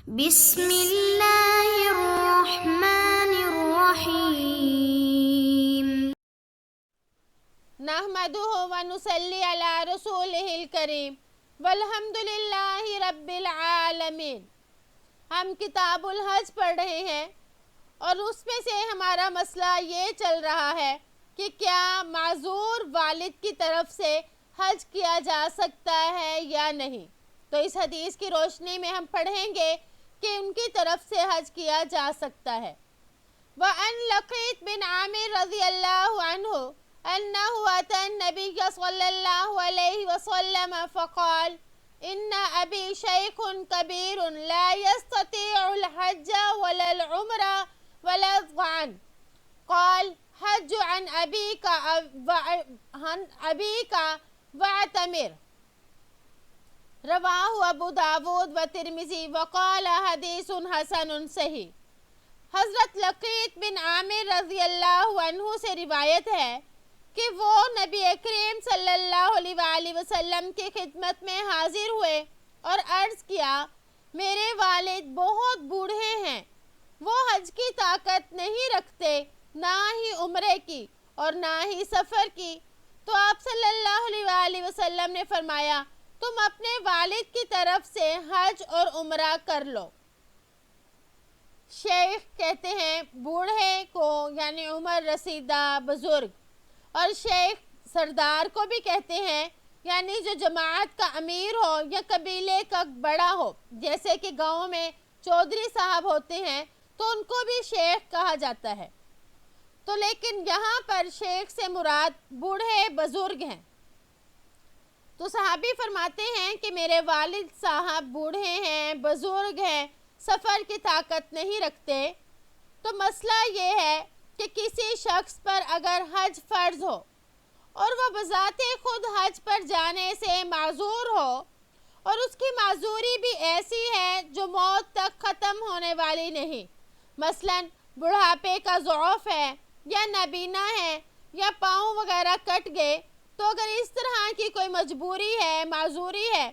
بسم اللہ الرحمن الرحیم نحمده ونصلی علی رسولہ الکریم والحمد للہ رب العالمین۔ ہم کتاب الحج پڑھ رہے ہیں اور اس میں سے ہمارا مسئلہ یہ چل رہا ہے کہ کیا معذور والد کی طرف سے حج کیا جا سکتا ہے یا نہیں۔ تو اس حدیث کی روشنی میں ہم پڑھیں گے کہ ان کی طرف سے حج کیا جا سکتا ہے۔ وَأَنْ لَقِيْطَ بِنْ عَامِرٍ رضی اللہ عنہ أنه أتى النبي صلى الله عليه وسلم فقال إن أبي شيخ كبير لا يستطيع الحج ولا العمرة ولا الظعن قال حج عن أبيك واعتمر رواہ ابو داود و ترمذی وقال حدیث حسن صحیح۔ حضرت لقیط بن عامر رضی اللہ عنہ سے روایت ہے کہ وہ نبی کریم صلی اللہ علیہ وآلہ وسلم کی خدمت میں حاضر ہوئے اور عرض کیا میرے والد بہت بوڑھے ہیں، وہ حج کی طاقت نہیں رکھتے، نہ ہی عمرے کی اور نہ ہی سفر کی۔ تو آپ صلی اللہ علیہ وآلہ وسلم نے فرمایا تم اپنے والد کی طرف سے حج اور عمرہ کر لو۔ شیخ کہتے ہیں بوڑھے کو، یعنی عمر رسیدہ بزرگ، اور شیخ سردار کو بھی کہتے ہیں، یعنی جو جماعت کا امیر ہو یا قبیلے کا بڑا ہو، جیسے کہ گاؤں میں چودھری صاحب ہوتے ہیں تو ان کو بھی شیخ کہا جاتا ہے۔ تو لیکن یہاں پر شیخ سے مراد بوڑھے بزرگ ہیں۔ تو صحابی فرماتے ہیں کہ میرے والد صاحب بوڑھے ہیں، بزرگ ہیں، سفر کی طاقت نہیں رکھتے۔ تو مسئلہ یہ ہے کہ کسی شخص پر اگر حج فرض ہو اور وہ بذات خود حج پر جانے سے معذور ہو، اور اس کی معذوری بھی ایسی ہے جو موت تک ختم ہونے والی نہیں، مثلا بڑھاپے کا ضعف ہے یا نابینا ہے یا پاؤں وغیرہ کٹ گئے، تو اگر اس طرح کی کوئی مجبوری ہے، معذوری ہے،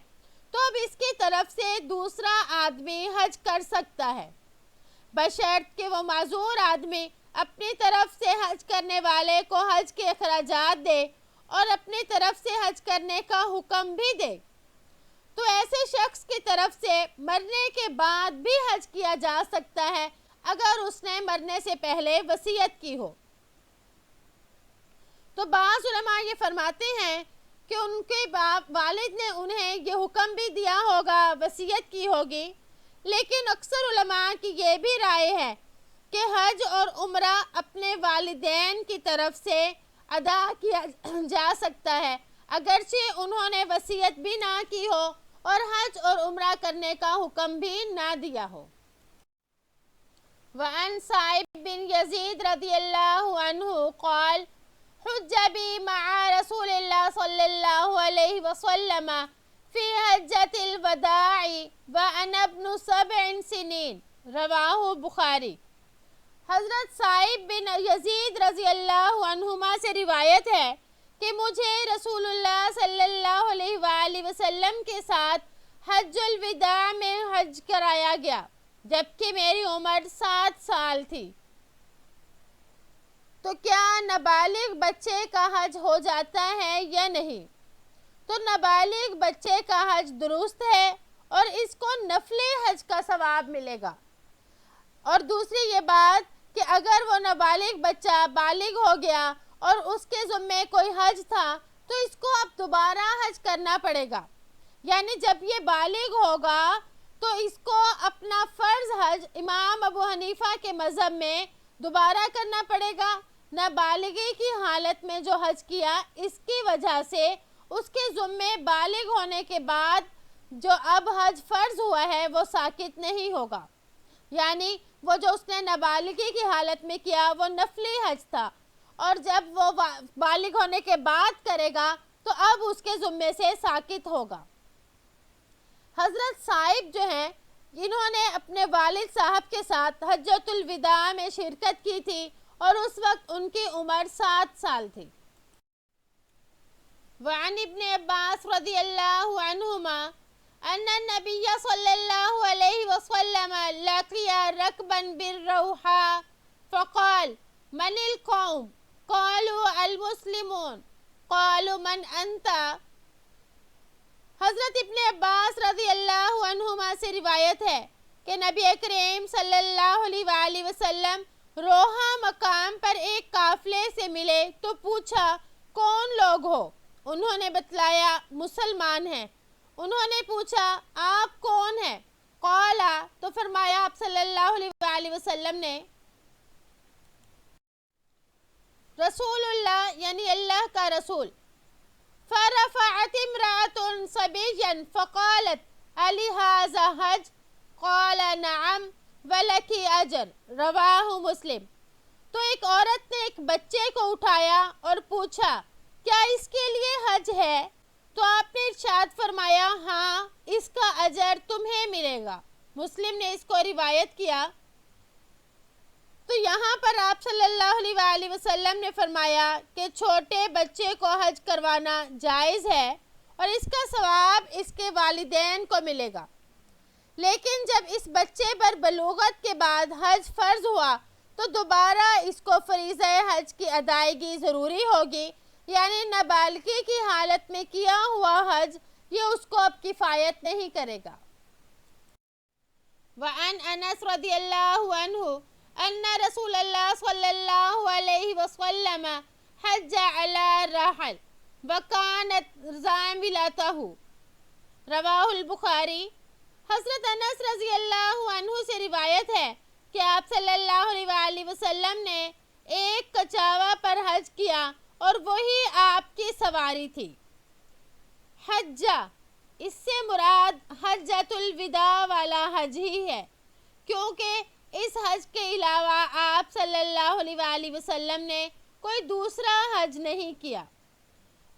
تو اب اس کی طرف سے دوسرا آدمی حج کر سکتا ہے، بشرط کہ وہ معذور آدمی اپنی طرف سے حج کرنے والے کو حج کے اخراجات دے اور اپنی طرف سے حج کرنے کا حکم بھی دے۔ تو ایسے شخص کی طرف سے مرنے کے بعد بھی حج کیا جا سکتا ہے اگر اس نے مرنے سے پہلے وصیت کی ہو۔ تو بعض علماء یہ فرماتے ہیں کہ ان کے والد نے انہیں یہ حکم بھی دیا ہوگا، وصیت کی ہوگی، لیکن اکثر علماء کی یہ بھی رائے ہے کہ حج اور عمرہ اپنے والدین کی طرف سے ادا کیا جا سکتا ہے، اگرچہ انہوں نے وصیت بھی نہ کی ہو اور حج اور عمرہ کرنے کا حکم بھی نہ دیا ہو۔ وعن صائب بن یزید رضی اللہ عنہ قال حج بی مع رسول اللہ صلی اللہ علیہ وسلم فی حجۃ الوداع وانا ابن 7 سنین رواہ بخاری۔ حضرت صائب بن یزید رضی اللہ عنہما سے روایت ہے کہ مجھے رسول اللہ صلی اللہ علیہ وآلہ وسلم کے ساتھ حج الوداع میں حج کرایا گیا جبکہ میری عمر 7 سال تھی۔ تو کیا نابالغ بچے کا حج ہو جاتا ہے یا نہیں؟ تو نابالغ بچے کا حج درست ہے اور اس کو نفلی حج کا ثواب ملے گا۔ اور دوسری یہ بات کہ اگر وہ نابالغ بچہ بالغ ہو گیا اور اس کے ذمے کوئی حج تھا تو اس کو اب دوبارہ حج کرنا پڑے گا، یعنی جب یہ بالغ ہوگا تو اس کو اپنا فرض حج امام ابو حنیفہ کے مذہب میں دوبارہ کرنا پڑے گا۔ نابالغی کی حالت میں جو حج کیا، اس کی وجہ سے اس کے ذمے بالغ ہونے کے بعد جو اب حج فرض ہوا ہے وہ ساقط نہیں ہوگا، یعنی وہ جو اس نے نابالغی کی حالت میں کیا وہ نفلی حج تھا، اور جب وہ بالغ ہونے کے بعد کرے گا تو اب اس کے ذمے سے ساقط ہوگا۔ حضرت صائب جو ہیں انہوں نے اپنے والد صاحب کے ساتھ حجۃ الوداع میں شرکت کی تھی اور اس وقت ان کی عمر 7 سال تھی۔ وعن ابن عباس رضی اللہ عنہما ان النبی صلی اللہ علیہ وسلم لقي ركبا بالروحاء فقال من القوم قالوا المسلمون قالوا من انت. حضرت ابن عباس رضی اللہ عنہما سے روایت ہے کہ نبی کریم صلی اللہ علیہ وآلہ وسلم روحا مقام پر ایک قافلے سے ملے تو پوچھا کون لوگ ہو؟ انہوں نے بتلایا مسلمان ہیں. انہوں نے پوچھا آپ کون ہیں؟ قالا تو فرمایا آپ صلی اللہ علیہ وآلہ وسلم نے رسول اللہ یعنی اللہ کا رسول. فرفعت امرأة صبيا فقالت ألهذا حج؟ قال نعم ولك اجر. رواہ مسلم. تو ایک عورت نے ایک بچے کو اٹھایا اور پوچھا کیا اس کے لیے حج ہے؟ تو آپ نے ارشاد فرمایا ہاں اس کا اجر تمہیں ملے گا. مسلم نے اس کو روایت کیا. تو یہاں پر آپ صلی اللہ علیہ وآلہ وسلم نے فرمایا کہ چھوٹے بچے کو حج کروانا جائز ہے اور اس کا ثواب اس کے والدین کو ملے گا. لیکن جب اس بچے پر بلوغت کے بعد حج فرض ہوا تو دوبارہ اس کو فریضہ حج کی ادائیگی ضروری ہوگی، یعنی نابالغی کی حالت میں کیا ہوا حج یہ اس کو اب کفایت نہیں کرے گا. وعن انس رضی اللہ عنہ ان رسول اللہ صلی اللہ علیہ وسلم حج علی الرحل وکانت زاملتہ. رواہ البخاری. حضرت انس رضی اللہ عنہ سے روایت ہے کہ آپ صلی اللہ علیہ وآلہ وسلم نے ایک کچاوا پر حج کیا اور وہی آپ کی سواری تھی. حجہ اس سے مراد حجۃ الوداع والا حج ہی ہے، کیونکہ اس حج کے علاوہ آپ صلی اللہ علیہ وآلہ وسلم نے کوئی دوسرا حج نہیں کیا.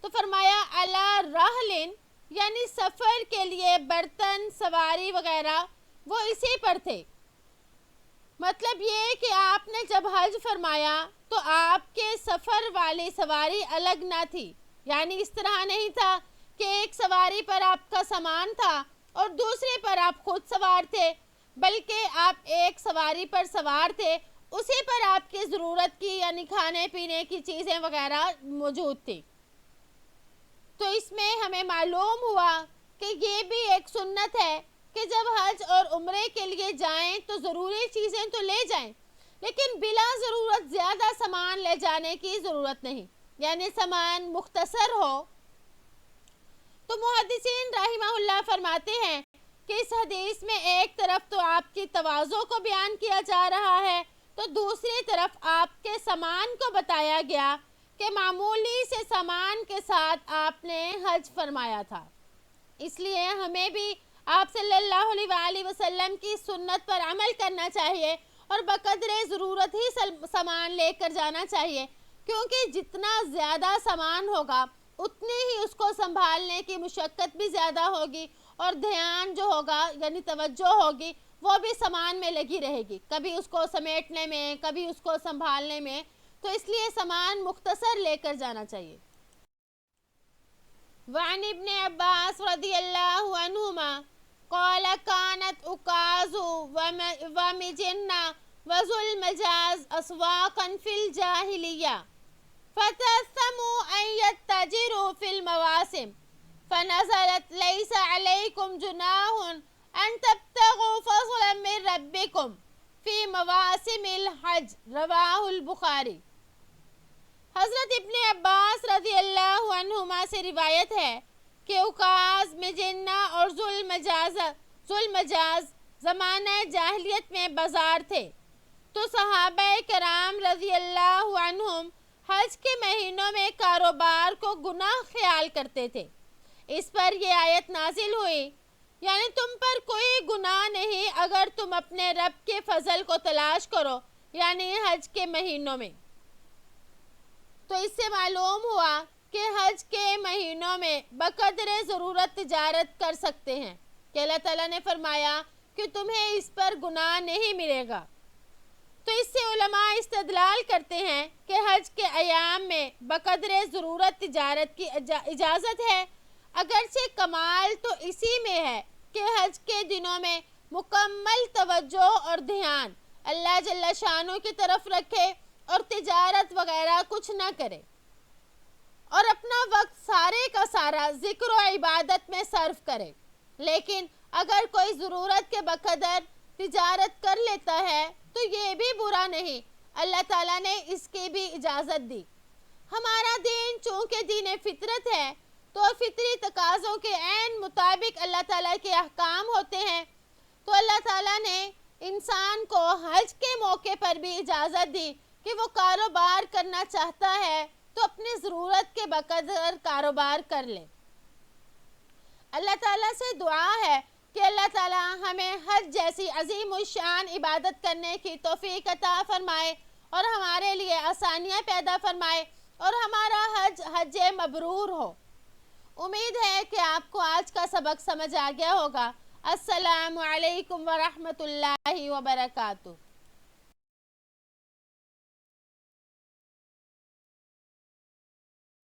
تو فرمایا علی رحل یعنی سفر کے لیے برتن سواری وغیرہ وہ اسی پر تھے. مطلب یہ کہ آپ نے جب حج فرمایا تو آپ کے سفر والی سواری الگ نہ تھی، یعنی اس طرح نہیں تھا کہ ایک سواری پر آپ کا سامان تھا اور دوسرے پر آپ خود سوار تھے، بلکہ آپ ایک سواری پر سوار تھے، اسی پر آپ کی ضرورت کی یعنی کھانے پینے کی چیزیں وغیرہ موجود تھی. تو اس میں ہمیں معلوم ہوا کہ یہ بھی ایک سنت ہے کہ جب حج اور عمرے کے لیے جائیں تو ضروری چیزیں تو لے جائیں، لیکن بلا ضرورت زیادہ سامان لے جانے کی ضرورت نہیں، یعنی سامان مختصر ہو. تو محدثین رحمہ اللہ فرماتے ہیں کہ اس حدیث میں ایک طرف تو آپ کی تواضع کو بیان کیا جا رہا ہے تو دوسری طرف آپ کے سامان کو بتایا گیا کہ معمولی سے سامان کے ساتھ آپ نے حج فرمایا تھا. اس لیے ہمیں بھی آپ صلی اللہ علیہ وآلہ وسلم کی سنت پر عمل کرنا چاہیے اور بقدر ضرورت ہی سامان لے کر جانا چاہیے، کیونکہ جتنا زیادہ سامان ہوگا اتنی ہی اس کو سنبھالنے کی مشقت بھی زیادہ ہوگی اور دھیان جو ہوگا یعنی توجہ ہوگی وہ بھی سامان میں لگی رہے گی، کبھی اس کو سمیٹنے میں کبھی اس کو سنبھالنے میں. تو اس لیے سامان مختصر لے کر جانا چاہیے. وعن ابن عباس رضی اللہ عنہما قال كانت عكاظ ومجنة وذو المجاز أسواقا في الجاهلية فتثموا أن يتجروا في المواسم فنزلت ليس عليكم جناح أن تبتغوا فضلا من ربكم في مواسم الحج. رواہ البخاری. حضرت ابن عباس رضی اللہ عنہما سے روایت ہے کہ عکاظ، مجنہ اور ذوالمجاز زمانہ جاہلیت میں بازار تھے. تو صحابہ کرام رضی اللہ عنہم حج کے مہینوں میں کاروبار کو گناہ خیال کرتے تھے. اس پر یہ آیت نازل ہوئی یعنی تم پر کوئی گناہ نہیں اگر تم اپنے رب کے فضل کو تلاش کرو، یعنی حج کے مہینوں میں. تو اس سے معلوم ہوا کہ حج کے مہینوں میں بقدر ضرورت تجارت کر سکتے ہیں کہ اللہ تعالیٰ نے فرمایا کہ تمہیں اس پر گناہ نہیں ملے گا. تو اس سے علماء استدلال کرتے ہیں کہ حج کے ایام میں بقدر ضرورت تجارت کی اجازت ہے، اگرچہ کمال تو اسی میں ہے کہ حج کے دنوں میں مکمل توجہ اور دھیان اللہ جل شانہ کی طرف رکھے اور تجارت وغیرہ کچھ نہ کرے اور اپنا وقت سارے کا سارا ذکر و عبادت میں صرف کرے. لیکن اگر کوئی ضرورت کے بقدر تجارت کر لیتا ہے تو یہ بھی برا نہیں، اللہ تعالیٰ نے اس کی بھی اجازت دی. ہمارا دین چونکہ دین فطرت ہے تو فطری تقاضوں کے عین مطابق اللہ تعالیٰ کے احکام ہوتے ہیں. تو اللہ تعالیٰ نے انسان کو حج کے موقع پر بھی اجازت دی کہ وہ کاروبار کرنا چاہتا ہے تو اپنی ضرورت کے بقدر کاروبار کر لے. اللہ تعالیٰ سے دعا ہے کہ اللہ تعالیٰ ہمیں حج جیسی عظیم الشان عبادت کرنے کی توفیق عطا فرمائے اور ہمارے لیے آسانیاں پیدا فرمائے اور ہمارا حج مبرور ہو. امید ہے کہ آپ کو آج کا سبق سمجھ آ گیا ہوگا. السلام علیکم ورحمۃ اللہ وبرکاتہ.